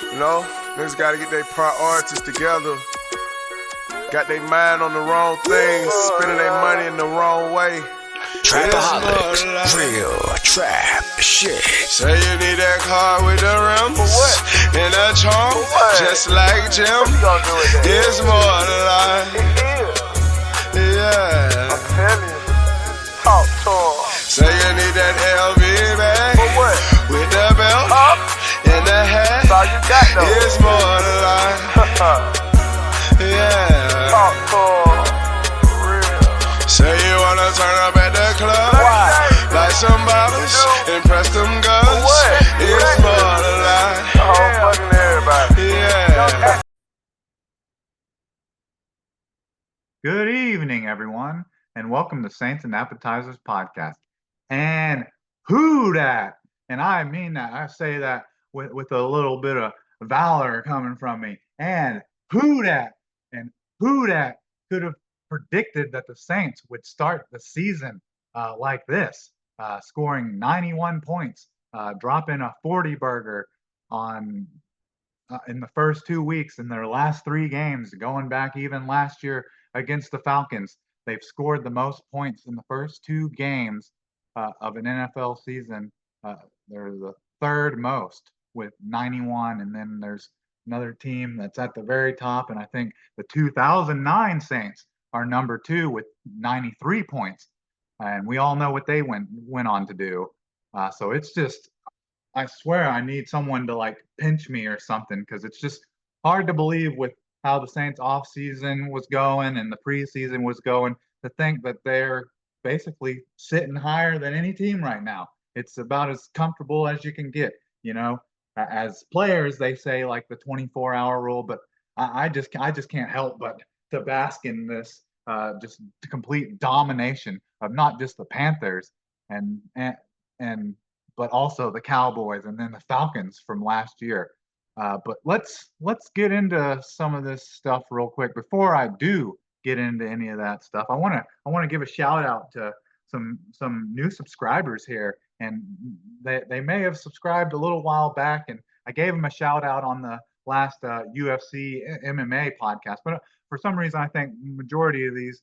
You know, niggas gotta get their priorities together. Got their mind on the wrong things, spending their money in the wrong way. Trapaholics, real trap shit. Say you need that car with the rims and a charm, just like Jim. It's more than life. Yeah. I'm telling you. Talk to him. Say you need that LV bag with the belt and the hat. That's all you got though. It's more than life. Yeah. Talk to him. Real. Say you wanna turn up at the club, like some bottles, impress them girls. It's more than life. Fucking everybody. Yeah. Good evening, everyone, and welcome to Saints and Appetizers podcast. And who dat? And I mean that. I say that with a little bit of valor coming from me. And who dat? And who dat could have predicted that the Saints would start the season like this, scoring 91 points, dropping a 40 burger on in the first 2 weeks in their last 3 games, going back even last year against the Falcons. They've scored the most points in the first 2 games of an NFL season. They're the third most with 91, and then there's another team that's at the very top, and I think the 2009 Saints are number 2 with 93 points, and we all know what they went on to do. So it's just, I swear I need someone to like pinch me or something, because it's just hard to believe with how the Saints off season was going and the preseason was going, to think that they're basically sitting higher than any team right now. It's about as comfortable as you can get, you know. As players, they say like the 24-hour rule, but I just can't help but to bask in this just complete domination of not just the Panthers and but also the Cowboys and then the Falcons from last year. But let's get into some of this stuff real quick. Before I do get into any of that stuff, I want to give a shout out to some new subscribers here, and they may have subscribed a little while back, and I gave them a shout out on the last UFC MMA podcast. But for some reason, I think majority of these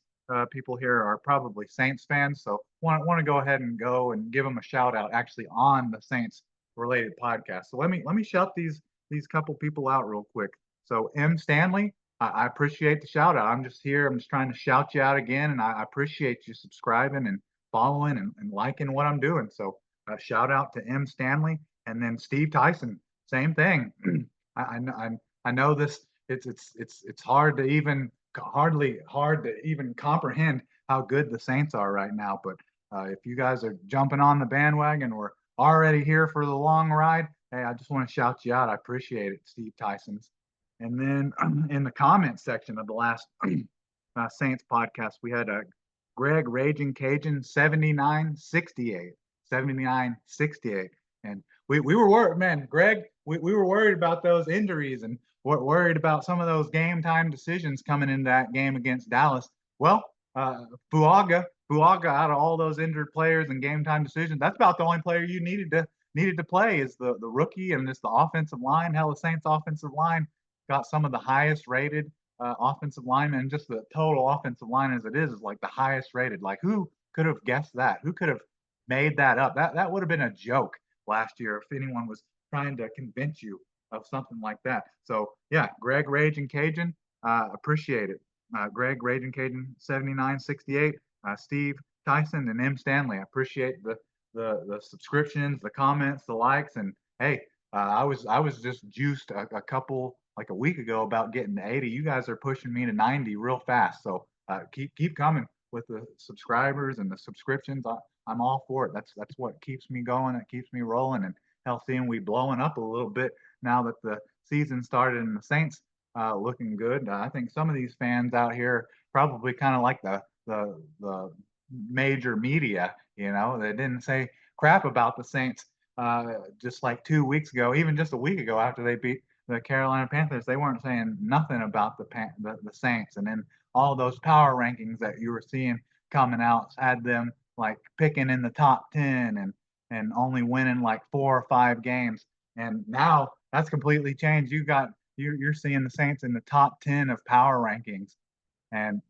people here are probably Saints fans, so want to go ahead and give them a shout out actually on the Saints related podcast. So let me shout these couple people out real quick. So M. Stanley, I appreciate the shout out. I'm just trying to shout you out again, and I appreciate you subscribing and following and liking what I'm doing. So shout out to M. Stanley, and then Steve Tyson, same thing. I know this. It's hard to even comprehend how good the Saints are right now. But if you guys are jumping on the bandwagon, we're already here for the long ride. Hey, I just want to shout you out. I appreciate it, Steve Tyson's. And then in the comment section of the last Saints podcast, we had Greg Raging Cajun 7968. And we were worried, man, Greg, we were worried about those injuries and worried about some of those game time decisions coming into that game against Dallas. Well, Fuaga, out of all those injured players and game time decisions, that's about the only player you needed to play is the rookie, and just the offensive line. Hell, the Saints offensive line got some of the highest rated offensive linemen, and just the total offensive line as it is like the highest rated. Like, who could have guessed that? Who could have made that up? That would have been a joke last year if anyone was trying to convince you of something like that. So yeah, Greg Raging Cajun, appreciate it. Greg Raging Cajun 7968, Steve Tyson, and M. Stanley. I appreciate the subscriptions, the comments, the likes, and hey, I was just juiced a week ago about getting to 80. You guys are pushing me to 90 real fast. So keep coming with the subscribers and the subscriptions. I'm all for it. That's what keeps me going. It keeps me rolling. And hell, seeing we blowing up a little bit now that the season started and the Saints looking good. I think some of these fans out here probably kind of like the major media. You know, they didn't say crap about the Saints just like 2 weeks ago, even just a week ago after they beat the Carolina Panthers. They weren't saying nothing about the Saints. And then all those power rankings that you were seeing coming out had them like picking in the top 10 and only winning like 4 or 5 games. And now that's completely changed. You're seeing the Saints in the top 10 of power rankings. And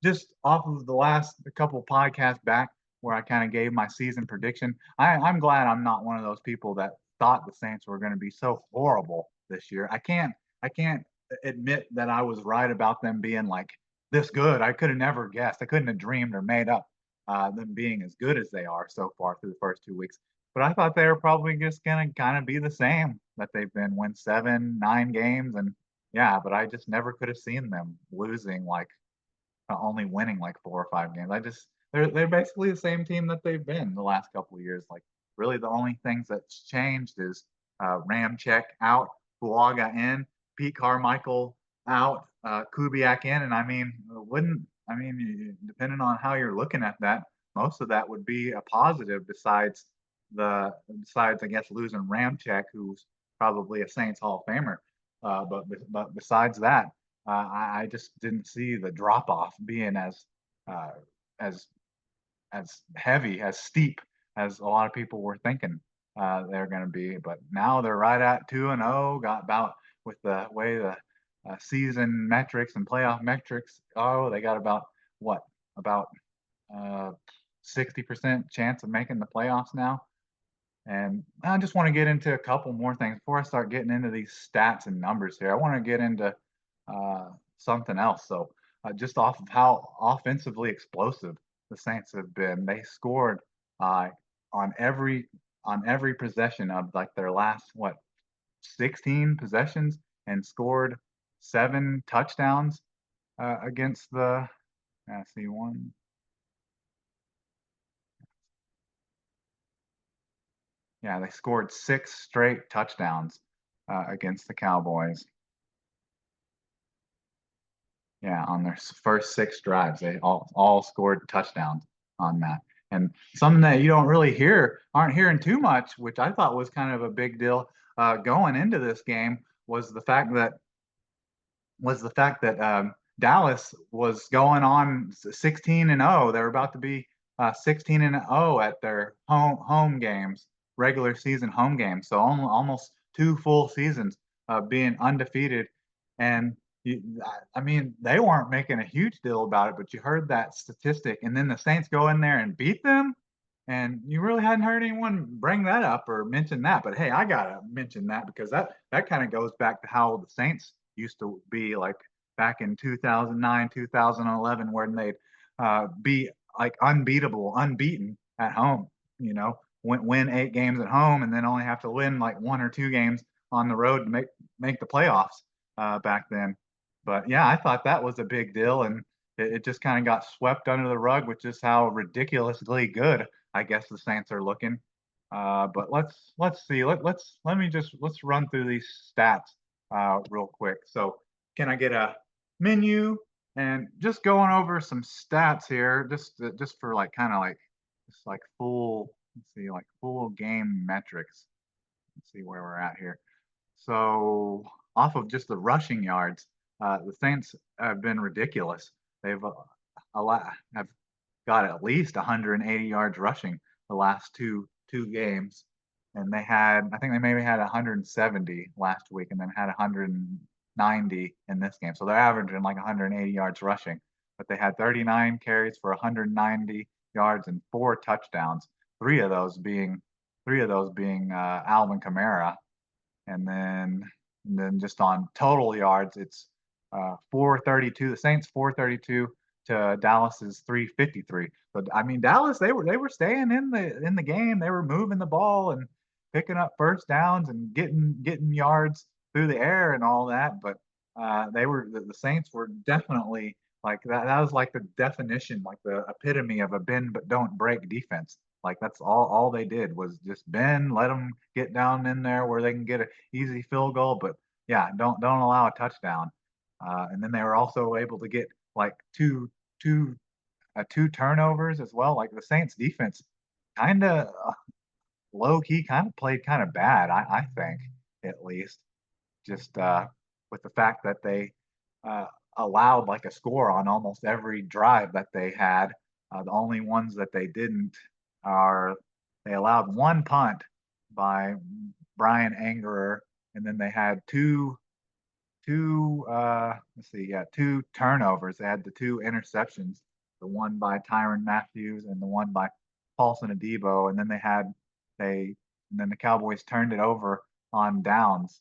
just off of the last couple podcasts back where I kind of gave my season prediction, I'm glad I'm not one of those people that thought the Saints were going to be so horrible this year. I can't admit that I was right about them being like this good. I could have never guessed. I couldn't have dreamed or made up them being as good as they are so far through the first 2 weeks. But I thought they were probably just gonna kind of be the same that they've been, win 7, 9 games, and yeah. But I just never could have seen them losing like only winning like 4 or 5 games. They're basically the same team that they've been the last couple of years. Like really, the only things that's changed is Ramczyk out, Bulaga in, Pete Carmichael out, Kubiak in, and I mean, wouldn't I mean, depending on how you're looking at that, most of that would be a positive. Besides, I guess losing Ramczyk, who's probably a Saints Hall of Famer. But besides that, I just didn't see the drop off being uh, as as heavy, as steep as a lot of people were thinking they're going to be. But now they're right at 2-0. Got about with the way the season metrics and playoff metrics. Oh, they got about what about 60% chance of making the playoffs now. And I just want to get into a couple more things before I start getting into these stats and numbers here. I want to get into something else. So, just off of how offensively explosive the Saints have been, they scored uh, on every possession of like their last 16 possessions and scored 7 touchdowns against the. I see one. Yeah, they scored 6 straight touchdowns against the Cowboys. Yeah, on their first 6 drives, they all scored touchdowns on that. And something that you don't really aren't hearing too much, which I thought was kind of a big deal going into this game, was the fact that Dallas was going on 16-0. They were about to be 16-0 at their home games, regular season home games. So almost 2 full seasons being undefeated. And you, I mean, they weren't making a huge deal about it, but you heard that statistic, and then the Saints go in there and beat them. And you really hadn't heard anyone bring that up or mention that. But hey, I gotta mention that because that kind of goes back to how the Saints used to be like back in 2009, 2011, when they'd be like unbeaten at home. Win 8 games at home and then only have to win like 1 or 2 games on the road to make the playoffs back then. But yeah, I thought that was a big deal, and it just kind of got swept under the rug with just how ridiculously good I guess the Saints are looking. But let's see. Let's run through these stats real quick. So can I get a menu and just going over some stats here, just for like kind of like just like full. Let's see, like full game metrics. Let's see where we're at here. So off of just the rushing yards, the Saints have been ridiculous. They've have got at least 180 yards rushing the last two games, and I think they maybe had 170 last week, and then had 190 in this game. So they're averaging like 180 yards rushing, but they had 39 carries for 190 yards and 4 touchdowns. Three of those being Alvin Kamara, and then just on total yards, it's 432. The Saints 432 to Dallas's 353. But I mean, Dallas they were staying in the game. They were moving the ball and picking up first downs and getting yards through the air and all that. But the Saints were definitely like that. That was like the definition, like the epitome of a bend but don't break defense. Like that's all they did was just bend, let them get down in there where they can get an easy field goal, but yeah, don't allow a touchdown. And then they were also able to get like two turnovers as well. Like the Saints defense kind of low key kind of played kind of bad, I think, at least. Just with the fact that they uh, allowed like a score on almost every drive that they had. The only ones that they didn't are they allowed one punt by Brian Angerer, and then they had two turnovers. They had the two interceptions, the one by Tyrann Matthews and the one by Paulson Adebo, and then they and then the Cowboys turned it over on downs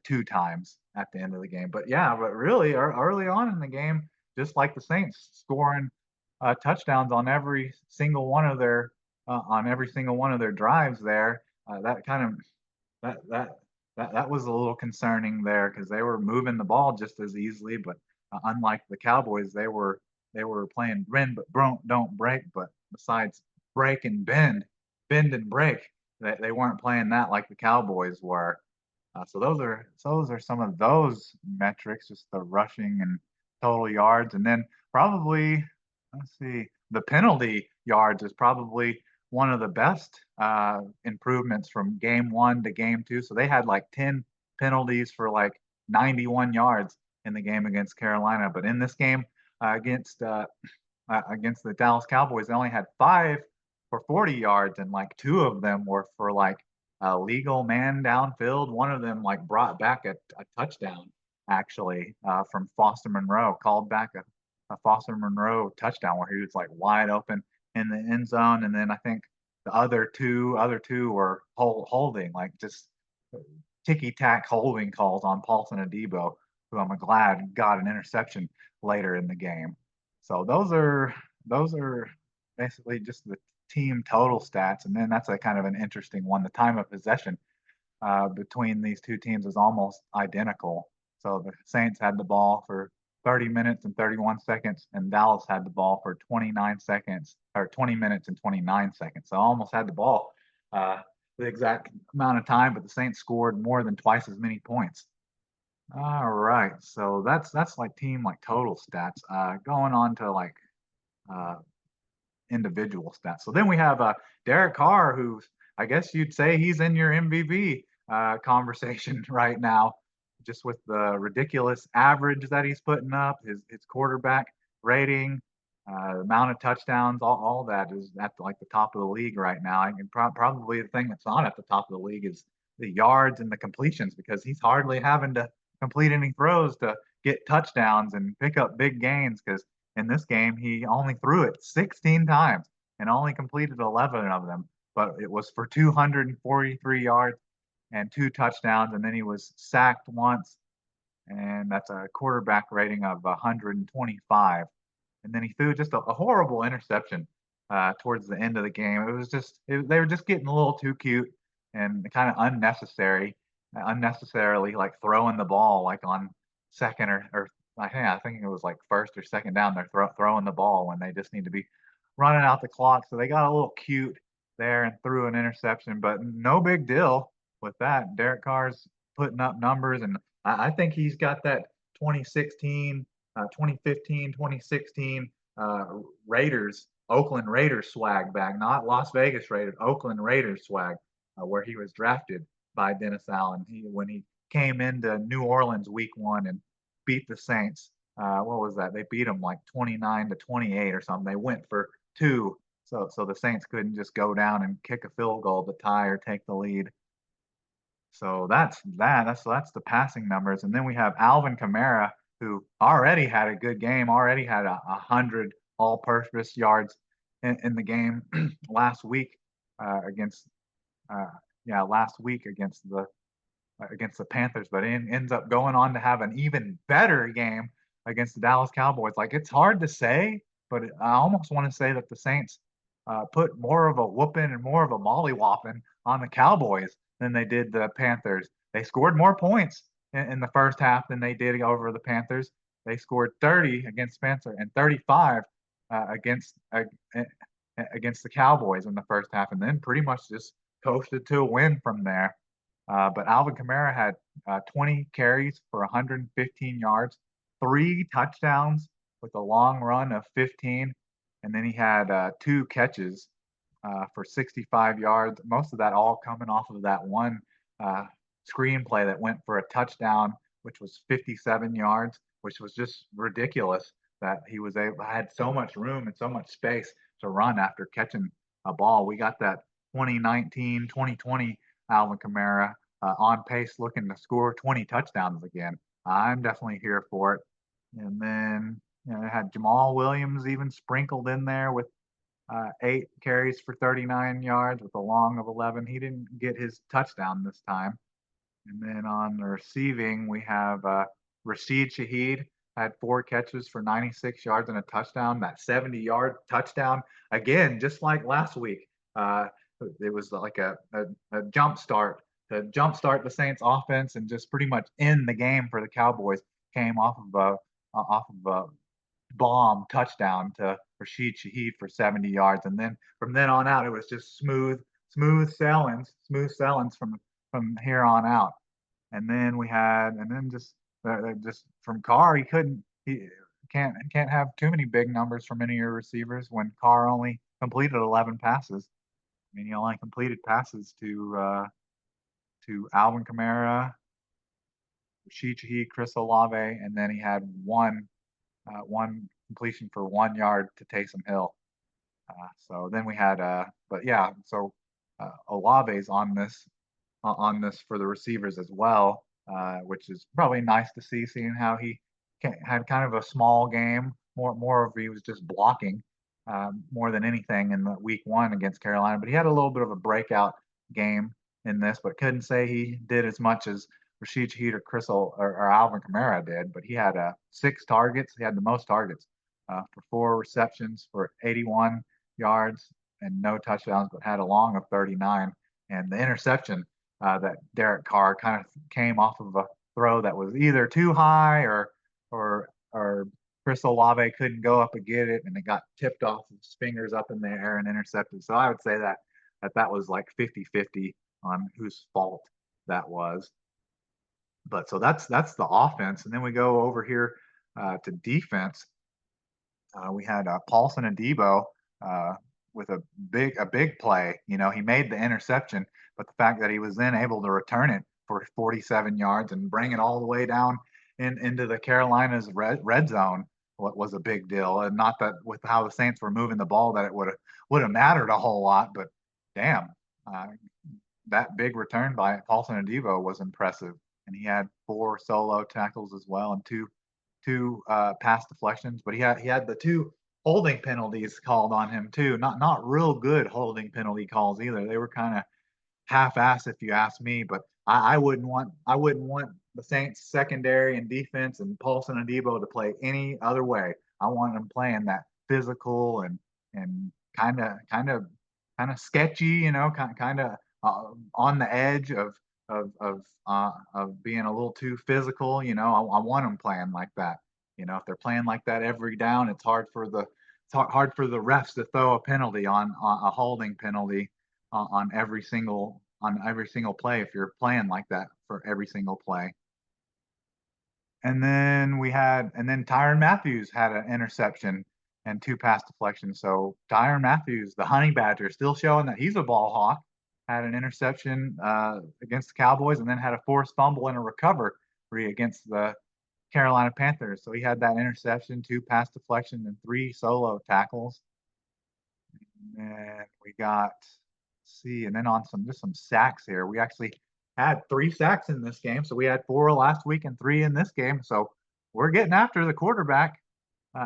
two times at the end of the game. But yeah, but really early on in the game, just like the Saints, scoring touchdowns on every single one of their drives there. That kind of that that that was a little concerning there because they were moving the ball just as easily, but unlike the Cowboys, they were playing bend but don't break. But besides break and bend and break, they weren't playing that like the Cowboys were. So those are some of those metrics, just the rushing and total yards, and then probably let's see, the penalty yards is probably one of the best improvements from game one to game two. So they had like 10 penalties for like 91 yards in the game against Carolina, but in this game against the Dallas Cowboys, they only had five for 40 yards, and like two of them were for like a legal man downfield. One of them like brought back a touchdown actually from Foster Monroe, called back a Foster Monroe touchdown where he was like wide open in the end zone, and then I think the other two were holding, like just ticky tack holding calls on Paulson Adebo, who I'm glad got an interception later in the game. So those are basically just the team total stats, and then that's a kind of an interesting one. The time of possession between these two teams is almost identical. So the Saints had the ball for 30 minutes and 31 seconds, and Dallas had the ball for 29 seconds, or 20 minutes and 29 seconds. So almost had the ball the exact amount of time, but the Saints scored more than twice as many points. All right, so that's like team like total stats. Going on to like uh, individual stats. So then we have Derek Carr, who I guess you'd say he's in your MVP conversation right now, just with the ridiculous average that he's putting up, his quarterback rating, amount of touchdowns, all that is at like the top of the league right now. I can probably the thing that's not at the top of the league is the yards and the completions, because he's hardly having to complete any throws to get touchdowns and pick up big gains, because in this game, he only threw it 16 times and only completed 11 of them, but it was for 243 yards and two touchdowns. And then he was sacked once, and that's a quarterback rating of 125. And then he threw just a horrible interception towards the end of the game. They were just getting a little too cute and kind of unnecessarily like throwing the ball like on second or I think it was like first or second down. They're throwing the ball when they just need to be running out the clock. So they got a little cute there and threw an interception, but no big deal with that. Derek Carr's putting up numbers, and I think he's got that 2016, 2015, 2016 Oakland Raiders swag back, not Las Vegas Raiders, Oakland Raiders swag, where he was drafted by Dennis Allen. When he came into New Orleans week one and beat the Saints. What was that? They beat them like 29-28 or something. They went for two, so the Saints couldn't just go down and kick a field goal to tie or take the lead. So that's that. That's the passing numbers, and then we have Alvin Kamara, who already had a good game, already had 100 all-purpose yards in the game last week against last week against the Panthers, but ends up going on to have an even better game against the Dallas Cowboys. Like, it's hard to say, but I almost want to say that the Saints put more of a whooping and more of a mollywopping on the Cowboys than they did the Panthers. They scored more points in the first half than they did over the Panthers. They scored 30 against Spencer and 35 against the Cowboys in the first half, and then pretty much just coasted to a win from there. But Alvin Kamara had 20 carries for 115 yards, three touchdowns with a long run of 15, and then he had two catches for 65 yards. Most of that all coming off of that one screenplay that went for a touchdown, which was 57 yards, which was just ridiculous that he had so much room and so much space to run after catching a ball. We got that 2019, 2020 Alvin Kamara on pace, looking to score 20 touchdowns again. I'm definitely here for it. And then I had Jamal Williams even sprinkled in there with 8 carries for 39 yards with a long of 11. He didn't get his touchdown this time. And then on the receiving, we have Rashid Shaheed had 4 catches for 96 yards and a touchdown. That 70-yard touchdown, again, just like last week. It was like a jump start to jumpstart the Saints offense and just pretty much end the game for the Cowboys. Came off of a bomb touchdown to Rashid Shaheed for 70 yards. And then from then on out, it was just smooth sailings from here on out. And then just from Carr, he can't have too many big numbers from any of your receivers when Carr only completed 11 passes. I mean, he only completed passes to Alvin Kamara, Rashid Shaheed, Chris Olave, and then he had one completion for 1 yard to Taysom Hill. So then we had, but yeah, so Olave's on this for the receivers as well, which is probably nice to see, seeing how he had kind of a small game. More of he was just blocking more than anything in the week 1 against Carolina, but he had a little bit of a breakout game in this, but couldn't say he did as much as Rashid Shaheed or Alvin Kamara did. But he had 6 targets. He had the most targets for 4 receptions for 81 yards and no touchdowns, but had a long of 39. And the interception that Derek Carr kind of came off of a throw that was either too high or Chris Olave couldn't go up and get it, and it got tipped off his fingers up in the air and intercepted. So I would say that was like 50-50 on whose fault that was. But so that's the offense, and then we go over here to defense. We had Paulson Adebo with a big play. He made the interception, but the fact that he was then able to return it for 47 yards and bring it all the way down into the Carolinas red zone was a big deal. And not that with how the Saints were moving the ball that it would have mattered a whole lot, but damn, that big return by Paulson Adebo was impressive. And he had 4 solo tackles as well and two pass deflections, but he had the 2 holding penalties called on him too. Not real good holding penalty calls either. They were kind of half-assed if you ask me. But I wouldn't want the Saints secondary and defense and Paulson Adebo to play any other way. I want them playing that physical and kind of sketchy, kind of on the edge of being a little too physical. I want them playing like that. If they're playing like that every down, it's hard for the refs to throw a penalty on a holding penalty on every single play if you're playing like that for every single play. And then Tyrann Matthews had an interception and 2 pass deflections. So Tyrann Matthews, the Honey Badger, still showing that he's a ball hawk, had an interception against the Cowboys, and then had a forced fumble and a recovery against the Carolina Panthers. So he had that interception, 2 pass deflections, and 3 solo tackles. And we got, and then on some sacks here. We actually had 3 sacks in this game. So we had 4 last week and 3 in this game. So we're getting after the quarterback.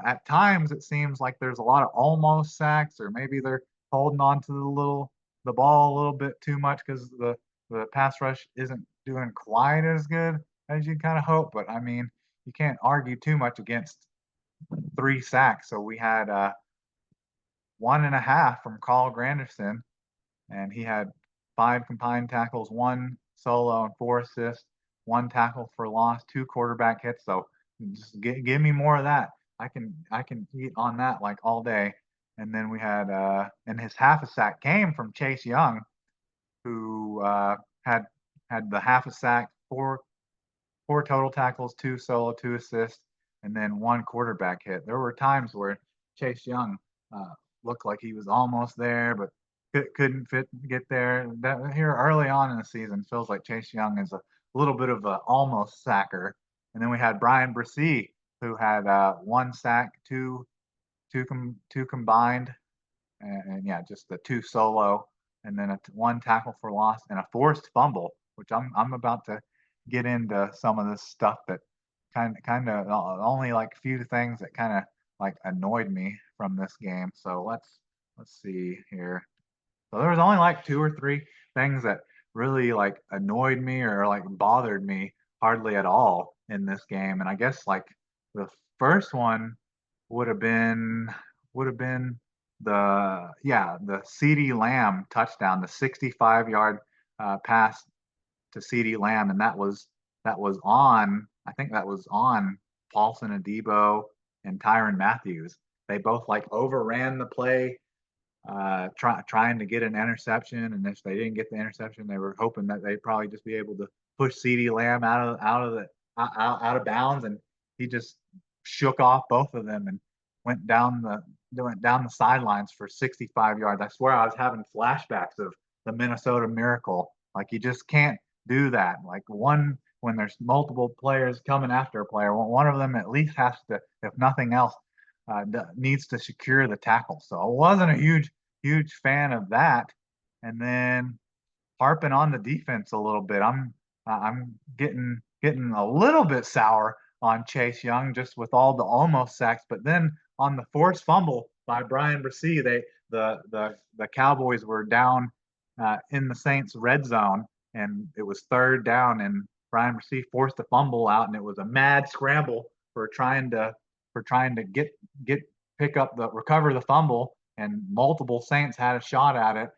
At times, it seems like there's a lot of almost sacks, or maybe they're holding on to the ball a little bit too much because the pass rush isn't doing quite as good as you kind of hope. But I mean, you can't argue too much against 3 sacks. So we had 1.5 from Carl Granderson, and he had 5 combined tackles, 1 solo and 4 assists, 1 tackle for loss, 2 quarterback hits. So just give me more of that. I can eat on that like all day. And then we had and his half a sack came from Chase Young, who had the half a sack, 4 total tackles, 2 solo, 2 assists, and then 1 quarterback hit. There were times where Chase Young looked like he was almost there, but couldn't get there. That here early on in the season feels like Chase Young is a little bit of a almost sacker. And then we had Brian Bresee, who had 1 sack, two combined, and yeah, just the 2 solo, and then 1 tackle for loss and a forced fumble, which I'm about to get into some of this stuff that kind of only like a few things that kind of like annoyed me from this game. So let's see here. So there was only like two or three things that really like annoyed me or like bothered me hardly at all in this game. And I guess like the first one would have been would have been the CD Lamb touchdown, the 65-yard pass to CD Lamb, and that was on. I think that was on Paulson Adebo and Tyron Matthews. They both like overran the play, trying to get an interception, and if they didn't get the interception, they were hoping that they'd probably just be able to push CD Lamb out of bounds, and he just shook off both of them and went down the sidelines for 65 yards. I swear I was having flashbacks of the Minnesota Miracle. Like you just can't do that. Like when there's multiple players coming after a player, one of them at least has to, if nothing else, needs to secure the tackle. So I wasn't a huge fan of that. And then harping on the defense a little bit, I'm getting a little bit sour on Chase Young just with all the almost sacks, but then on the forced fumble by Brian Bresee, the Cowboys were down in the Saints red zone, and it was third down, and Brian Bresee forced the fumble out, and it was a mad scramble for trying to get recover the fumble, and multiple Saints had a shot at it.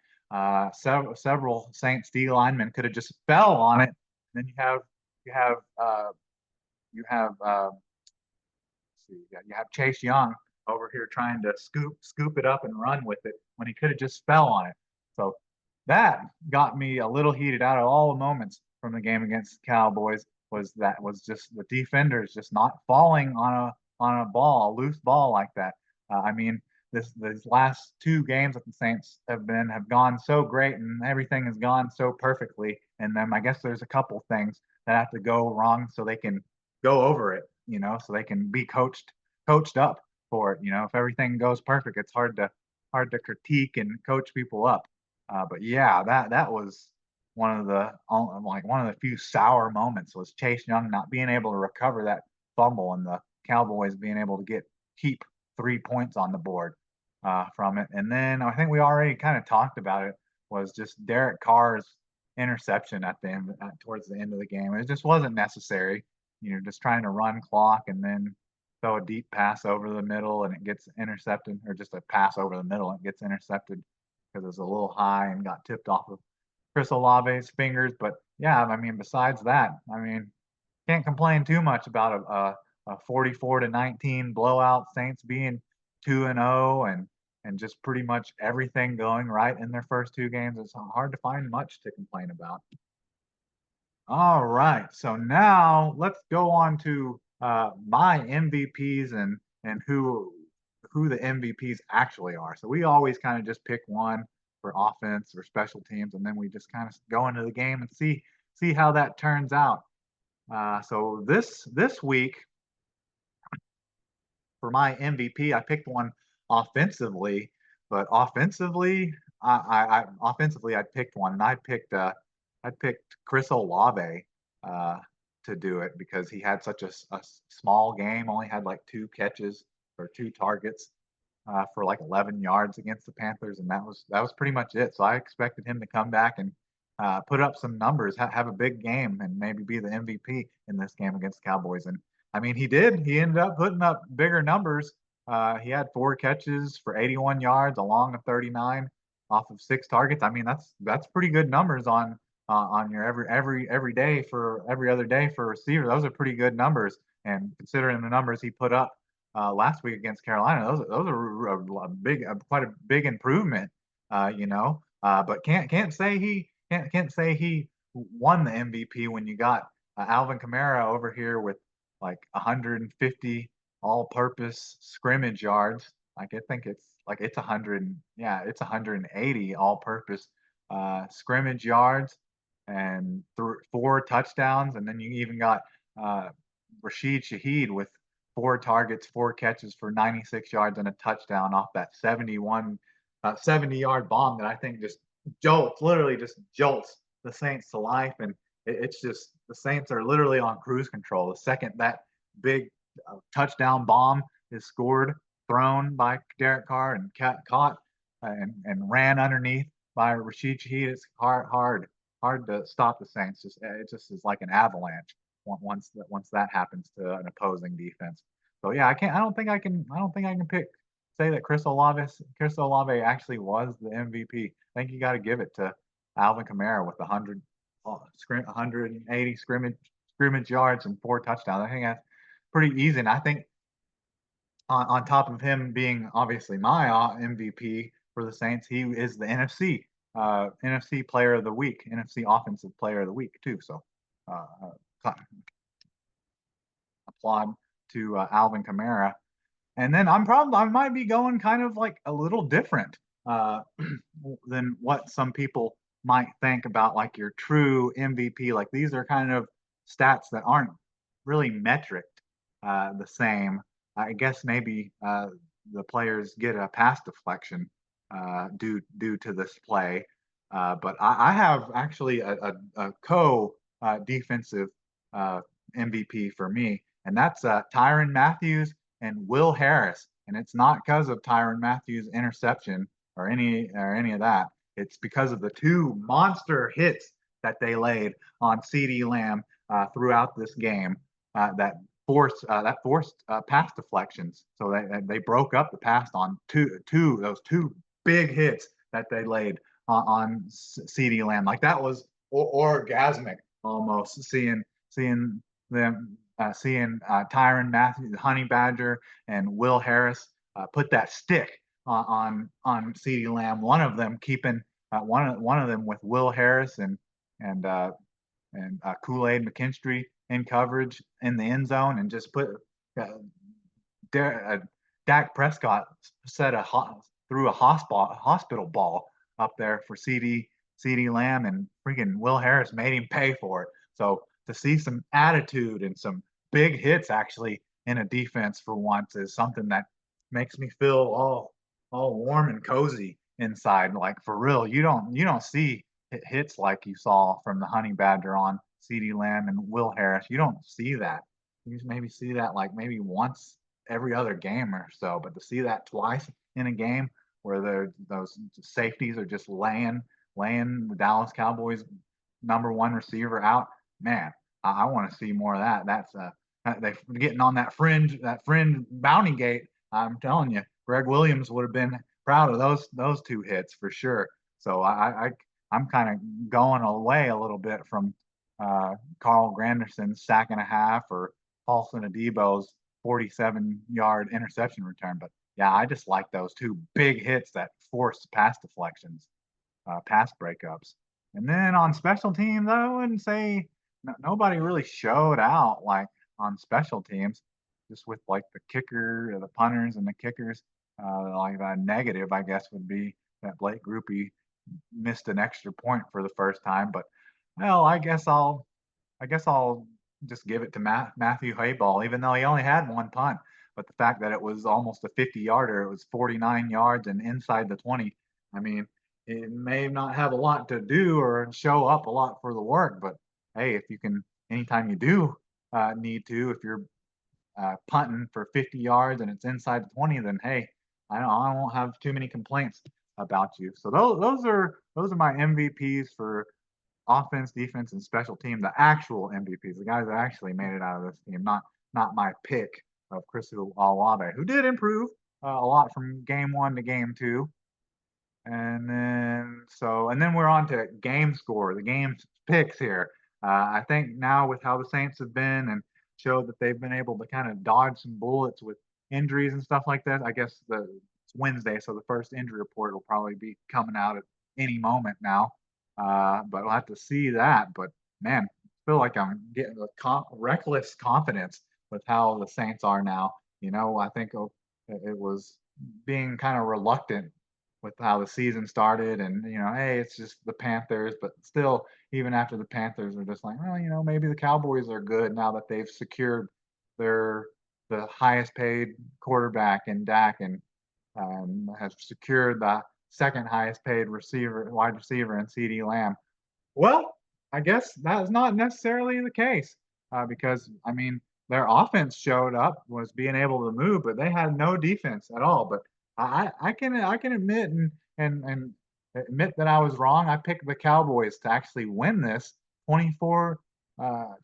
Several Saints D linemen could have just fell on it. And then you have you have you have Chase Young over here trying to scoop it up and run with it when he could have just fell on it. So that got me a little heated. Out of all the moments from the game against the Cowboys was just the defenders just not falling on a loose ball like that. I mean, these last two games that the Saints have gone so great, and everything has gone so perfectly. And then I guess there's a couple things that have to go wrong so they can go over it, so they can be coached up for it. If everything goes perfect, it's hard to critique and coach people up. But yeah, that was one of the few sour moments was Chase Young not being able to recover that fumble and the Cowboys being able to keep 3 points on the board from it. And then I think we already kind of talked about it was just Derek Carr's interception towards the end of the game. It just wasn't necessary. Just trying to run clock and then throw a deep pass over the middle and it gets intercepted, or just a pass over the middle and it gets intercepted because it was a little high and got tipped off of Chris Olave's fingers. But yeah, I mean, besides that, I mean, can't complain too much about a 44-19 blowout. Saints being 2-0 and just pretty much everything going right in their first two games. It's hard to find much to complain about. All right, so now let's go on to my MVPs and who the MVPs actually are. So we always kind of just pick one for offense or special teams, and then we just kind of go into the game and see how that turns out. So this week for my MVP, I picked one offensively, but offensively, I picked one, and I picked Chris Olave to do it because he had such a small game, only had like two catches or two targets for like 11 yards against the Panthers, and that was pretty much it. So I expected him to come back and put up some numbers, have a big game, and maybe be the MVP in this game against the Cowboys. And I mean, he did. He ended up putting up bigger numbers. He had 4 catches for 81 yards, along of 39 off of 6 targets. I mean, that's pretty good numbers on your every day for every other day for a receiver. Those are pretty good numbers, and considering the numbers he put up last week against Carolina, those are quite a big improvement. But can't say he won the MVP when you got Alvin Kamara over here with like 150 all-purpose scrimmage yards. Like I think it's 100. Yeah, it's 180 all-purpose scrimmage yards and 4 touchdowns, and then you even got Rashid Shaheed with 4 targets, 4 catches for 96 yards and a touchdown off that 70-yard bomb that I think just literally just jolts the Saints to life. And it's just the Saints are literally on cruise control. The second that big touchdown bomb is scored, thrown by Derek Carr and caught and ran underneath by Rashid Shaheed, it's hard to stop the Saints. It just is like an avalanche once that happens to an opposing defense. So yeah, I can't. I don't think I can say that Chris Olave actually was the MVP. I think you got to give it to Alvin Kamara with 180 scrimmage yards and 4 touchdowns. I think that's pretty easy. And I think on top of him being obviously my MVP for the Saints, he is the NFC Player of the Week, NFC Offensive Player of the Week too. So applaud to Alvin Kamara. And then I might be going kind of like a little different uh, than what some people might think about like your true MVP. Like these are kind of stats that aren't really metric the same. I guess maybe the players get a pass deflection due to this play. But I have actually a co defensive uh, MVP for me, and that's Tyrann Mathieu and Will Harris. And it's not because of Tyrann Mathieu' interception or any of that. It's because of the 2 monster hits that they laid on CeeDee Lamb throughout this game that forced pass deflections. So they broke up the pass on those two big hits that they laid on CeeDee Lamb. Like that was orgasmic almost seeing them seeing Tyrann Mathieu, the Honey Badger, and Will Harris put that stick on CeeDee Lamb. One of them keeping one of them with Will Harris and Kool-Aid McKinstry in coverage in the end zone, and just put uh, Dak Prescott threw a hospital ball up there for CeeDee Lamb, and freaking Will Harris made him pay for it. So to see some attitude and some big hits actually in a defense for once is something that makes me feel all warm and cozy inside. Like for real, you don't see hits like you saw from the Honey Badger on CeeDee Lamb and Will Harris. You don't see that. You just maybe see that like maybe once every other game or so, but to see that twice in a game where those safeties are just laying the Dallas Cowboys #1 receiver out, man, I want to see more of that. That's they getting on that fringe bounty gate. I'm telling you, Greg Williams would have been proud of those 2 hits for sure. So I'm kind of going away a little bit from Carl Granderson's sack and a half or Paulson Adebo's 47-yard interception return. But yeah, I just like those 2 big hits that forced pass deflections, pass breakups. And then on special teams, I wouldn't say nobody really showed out like on special teams, just with like the kicker, the punters, and the kickers. Like a negative, I guess, would be that Blake Groupie missed an extra point for the first time. But well, I guess I'll just give it to Matthew Hayball, even though he only had 1 punt. But the fact that it was almost a 50-yarder, it was 49 yards and inside the 20. I mean, it may not have a lot to do or show up a lot for the work, but hey, if you can, anytime you do need to, if you're punting for 50 yards and it's inside the 20, then hey, I won't have too many complaints about you. So those are my MVPs for offense, defense, and special team. The actual MVPs, the guys that actually made it out of this team, not my pick of Chris Olave, who did improve a lot from game 1 to game 2. And then we're on to game score, the game picks here. I think now with how the Saints have been and showed that they've been able to kind of dodge some bullets with injuries and stuff like that. I guess it's Wednesday, so the first injury report will probably be coming out at any moment now. But we'll have to see that. But man, I feel like I'm getting reckless confidence with how the Saints are now. I think it was being kind of reluctant with how the season started, and hey, it's just the Panthers, but still, even after the Panthers are just like, well, maybe the Cowboys are good now that they've secured the highest paid quarterback in Dak, and have secured the second highest paid wide receiver in CeeDee Lamb. Well, I guess that's not necessarily the case because I mean their offense showed up was being able to move, but they had no defense at all. But I can admit and admit that I was wrong. I picked the Cowboys to actually win this 24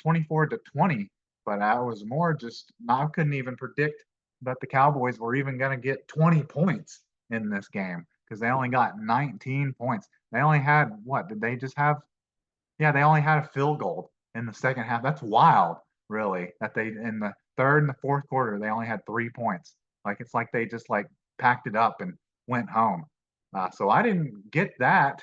24 to 20, but I was more just I couldn't even predict that the Cowboys were even going to get 20 points in this game because they only got 19 points. They only had what? Did they just have yeah, they only had a field goal in the second half. That's wild, really, that they in the third and the fourth quarter, they only had 3 points. Like, it's like they just, like, packed it up and went home. So I didn't get that.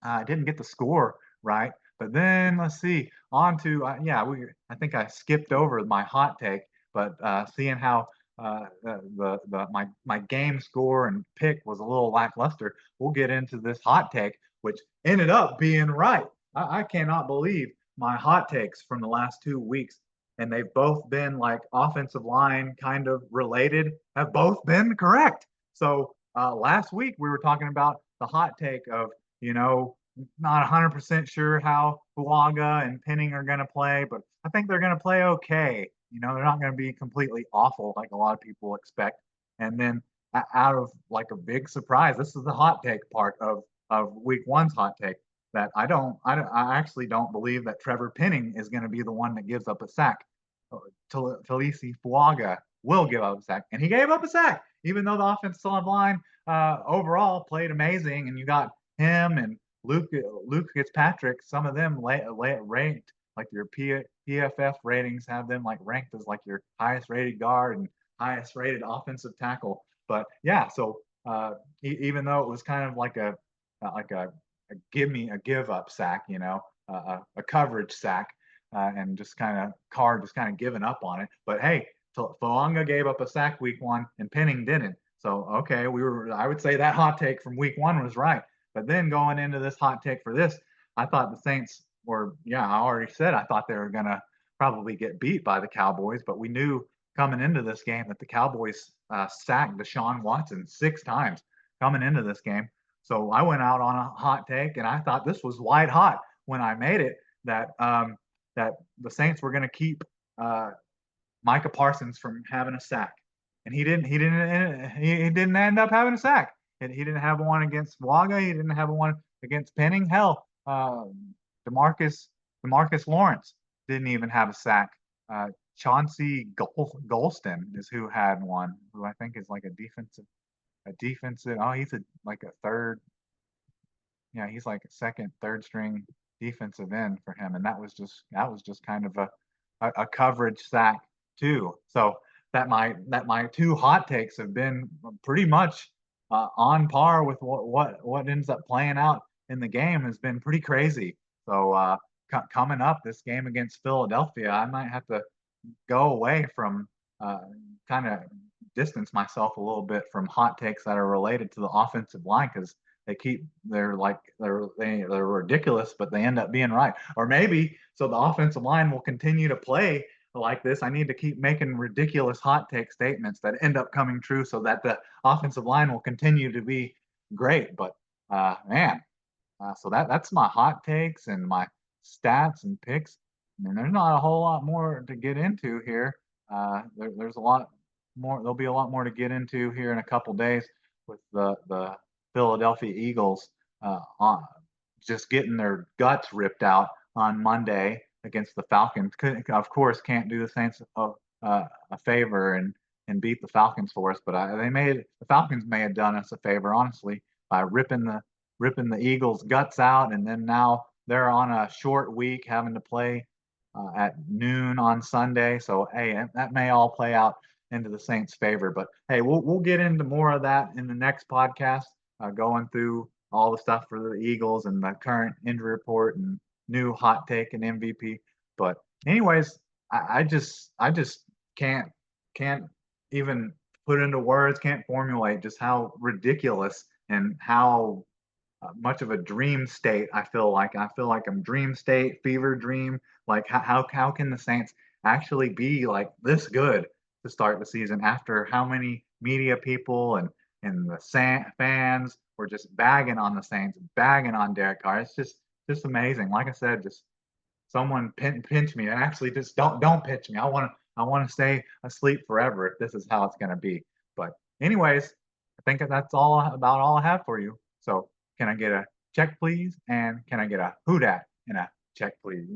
I didn't get the score right. But then let's see, on to yeah, I think I skipped over my hot take, but seeing how my game score and pick was a little lackluster, we'll get into this hot take, which ended up being right. I cannot believe my hot takes from the last 2 weeks, and they've both been like offensive line kind of related, have both been correct. So last week we were talking about the hot take of you know, not 100% sure how Fuaga and Penning are going to play, but I think they're going to play okay. They're not going to be completely awful like a lot of people expect. And then out of like a big surprise, this is the hot take part of week one's hot take that I actually don't believe that Trevor Penning is going to be the one that gives up a sack. Talisi Fuaga will give up a sack, and he gave up a sack, even though the offensive line overall played amazing, and you got him and Luke Fitzpatrick, some of them ranked like your PFF ratings have them like ranked as like your highest rated guard and highest rated offensive tackle. But yeah, so even though it was kind of like a give up sack, a coverage sack, and just kind of Carr just kind of giving up on it. But hey, Falanga gave up a sack week one and Penning didn't. So okay, I would say that hot take from week one was right. But then going into this hot take for this, I thought the Saints were, yeah, I already said I thought they were going to probably get beat by the Cowboys, but we knew coming into this game that the Cowboys sacked Deshaun Watson 6 times coming into this game. So I went out on a hot take, and I thought this was white hot when I made it that the Saints were going to keep Micah Parsons from having a sack, and he didn't. He didn't end up having a sack. And he didn't have one against Waga. He didn't have one against Penning. Hell, Demarcus Lawrence didn't even have a sack. Chauncey Golston is who had one, who I think is like a defensive. Oh, he's like a third. Yeah, he's like a second, third string defensive end for him, and that was just kind of a coverage sack too. So that my two hot takes have been pretty much on par with what ends up playing out in the game has been pretty crazy. So coming up, this game against Philadelphia, I might have to go away from kind of distance myself a little bit from hot takes that are related to the offensive line because they're ridiculous, but they end up being right. Or maybe so the offensive line will continue to play like this. I need to keep making ridiculous hot take statements that end up coming true so that the offensive line will continue to be great. But man, so that's my hot takes and my stats and picks. And there's not a whole lot more to get into here. There's a lot more. There'll be a lot more to get into here in a couple days with the Philadelphia Eagles just getting their guts ripped out on Monday against the Falcons. Of course, can't do the Saints a favor and beat the Falcons for us, but the Falcons may have done us a favor, honestly, by ripping the Eagles' guts out, and then now they're on a short week, having to play at noon on Sunday. So hey, that may all play out into the Saints' favor. But hey, we'll get into more of that in the next podcast, going through all the stuff for the Eagles and the current injury report and new hot take and MVP. But anyways, I just can't even put into words, can't formulate just how ridiculous and how much of a dream state I feel like. I feel like I'm dream state, fever dream. Like how can the Saints actually be like this good to start the season after how many media people and the fans were just bagging on the Saints, bagging on Derek Carr. It's just just amazing. Like I said, just someone pinch me, and actually just don't pinch me. I want to stay asleep forever if this is how it's gonna be. But anyways, I think that's all I have for you. So can I get a check, please? And can I get a who dat and a check, please?